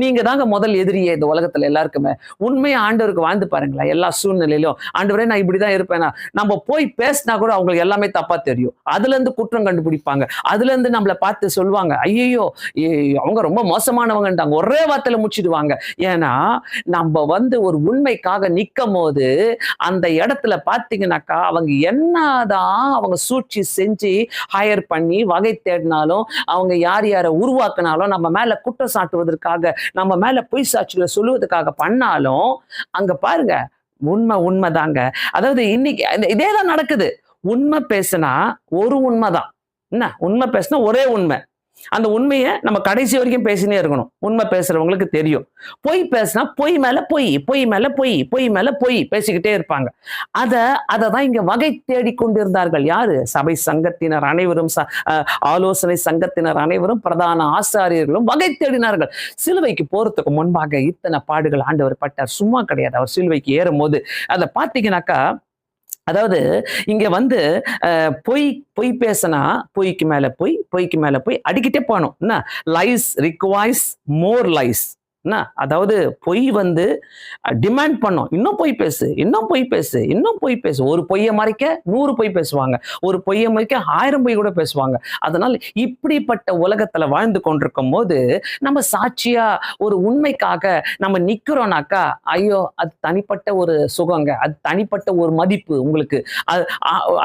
நீங்க தாங்க முதல் எதிரியே இந்த உலகத்துல எல்லாருக்குமே. உண்மையா ஆண்டவருக்கு வாழ்ந்து பாருங்களேன். எல்லா சூழ்நிலையிலும் ஆண்டவரே நான் இப்படிதான் இருப்பேனா, நம்ம போய் பேசினா கூட அவங்களுக்கு எல்லாமே தப்பா தெரியும். அதுல இருந்து குற்றம் கண்டுபிடிப்பாங்க. அதுல இருந்து நம்மளை பார்த்து சொல்லுவாங்க, ஐயோ அவங்க ரொம்ப மோசமானவங்கன்றாங்க, ஒரே வார்த்தையில முடிச்சிடுவாங்க. ஏன்னா நம்ம ஒரு உண்மைக்காக நிற்கும் போது அந்த இடத்துல பார்த்தீங்கன்னாக்கா அவங்க என்னதான் அவங்க சூழ்ச்சி செஞ்சு ஹையர் பண்ணி வகை தேடினாலும், அவங்க யார் யாரை உருவாக்குனாலும், நம்ம மேல குற்றம் சாட்டுவதற்காக, நம்ம மேல பொய் சாட்சிகளை சொல்லுவதற்காக பண்ணாலும், அங்க பாருங்க உண்மைதாங்க. அதாவது இன்னைக்கு இதேதான் நடக்குது. உண்மை பேசினா ஒரு உண்மைதான். என்ன உண்மை பேசினா ஒரே உண்மை. அந்த உண்மையை நம்ம கடைசி வரைக்கும் பேசினே இருக்கணும். உண்மை பேசுறவங்களுக்கு தெரியும். பொய் பேசினா பொய் மேல பொய், பொய் மேல பொய், பொய் மேல பொய் பேசிக்கிட்டே இருப்பாங்க. அததான் இங்க வகை தேடிக் கொண்டிருந்தார்கள். யாரு? சபை சங்கத்தினர் அனைவரும், ஆலோசனை சங்கத்தினர் அனைவரும், பிரதான ஆசாரியர்களும் வகை தேடினார்கள். சிலுவைக்கு போறதுக்கு முன்பாக இத்தனை பாடுகள் ஆண்டவர் பட்டார். சும்மா கிடையாது. அவர் சிலுவைக்கு ஏறும் போது அதை பார்த்தீங்கன்னாக்கா, அதாவது இங்க பொய் பொய் பேசினா பொய்க்கு மேல பொய், பொய்க்கு மேல பொய் அடிக்கிட்டே போகணும். என்ன லைஸ் ரிக்வைர்ஸ் மோர் லைஸ். அதாவது பொய் டிமாண்ட் பண்ணும். இன்னும் பொய் பேசு, இன்னும் பொய் பேசு, இன்னும் பொய் பேசு. ஒரு பொய்யை மறைக்க 100 பொய் பேசுவாங்க. ஒரு பொய்யை மறைக்க 1000 பொய் கூட பேசுவாங்க. அதனால இப்படிப்பட்ட உலகத்துல வாழ்ந்து கொண்டிருக்கும் போது நம்ம சாட்சியா ஒரு உண்மைக்காக நம்ம நிக்கிறோம்னாக்கா, ஐயோ அது தனிப்பட்ட ஒரு சுகங்க, அது தனிப்பட்ட ஒரு மதிப்பு உங்களுக்கு.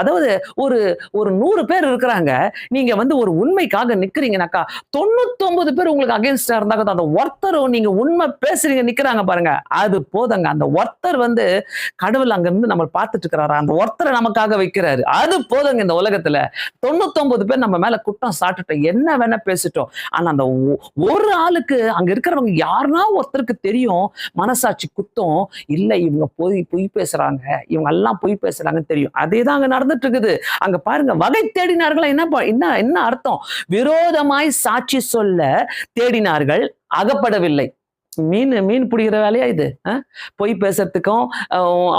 அதாவது ஒரு ஒரு 100 பேர் இருக்கிறாங்க, நீங்க ஒரு உண்மைக்காக நிக்கிறீங்கனாக்கா 99 பேர் உங்களுக்கு அகைன்ஸ்டா இருந்தாங்க. அந்த ஒருத்தரும் நீங்க உண்மை பேசுறீங்க நிக்கிறாங்க பாருங்க, அது போதங்க. அந்த ஒருத்தர் கடவுள் அங்க இருந்து நம்ம பார்த்துட்டு இருக்கிறாரா, அந்த ஒருத்தரை நமக்காக வைக்கிறாரு, அது போதங்க. இந்த உலகத்துல 99 பேர் நம்ம மேல குற்றம் சாட்டுட்டோம், என்ன வேணா பேசிட்டோம். ஆனா அந்த ஒரு ஆளுக்கு அங்க இருக்கிறவங்க யாருன்னா ஒருத்தருக்கு தெரியும், மனசாட்சி குத்தம் இல்ல, இவங்க பொய் பேசுறாங்க, இவங்க எல்லாம் பொய் பேசுறாங்கன்னு தெரியும். அதேதான் அங்க நடந்துட்டு இருக்குது. அங்க பாருங்க, வகை தேடினார்கள். என்ன அர்த்தம்? விரோதமாய் சாட்சி சொல்ல தேடினார்கள், அகப்படவில்லை. மீன் பிடிக்கிற வேலையா இது? பொய் பேசுறதுக்கும்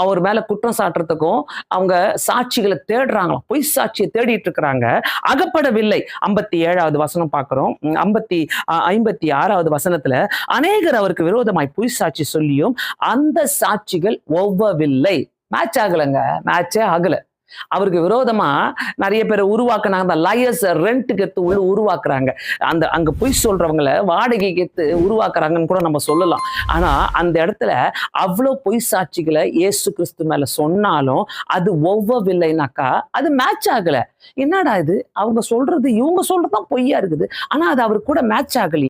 அவர் மேல குற்றம் சாட்டுறதுக்கும் அவங்க சாட்சிகளை தேடுறாங்களாம், பொய் சாட்சியை தேடிட்டு இருக்கிறாங்க, அகப்படவில்லை. 57வது வசனம் பார்க்கிறோம். 56வது வசனத்துல, அநேகர் அவருக்கு விரோதமாய் பொய் சாட்சி சொல்லியும் அந்த சாட்சிகள் ஒவ்வவில்லை. மேட்ச் ஆகலைங்க, மேட்சே ஆகல. அவருக்கு விரோதமா நிறைய பேரை உருவாக்குனாங்க. லயர்ஸ் ரெண்ட்டுக்கு எடுத்து உள்ள உருவாக்குறாங்க. அங்க பொய் சொல்றவங்களை வாடகைக்கு எடுத்து உருவாக்குறாங்கன்னு கூட நம்ம சொல்லலாம். ஆனா அந்த இடத்துல அவ்வளவு பொய் சாட்சிகளை இயேசு கிறிஸ்து மேல சொன்னாலும் அது ஒவ்வவில்லைனாக்கா அது மேட்ச் ஆகல. என்னடா இது, அவங்க சொல்றது இவங்க சொல்றதுதான் பொய்யா இருக்குது, ஆனா அது அவருக்கு கூட மேட்ச் ஆகல.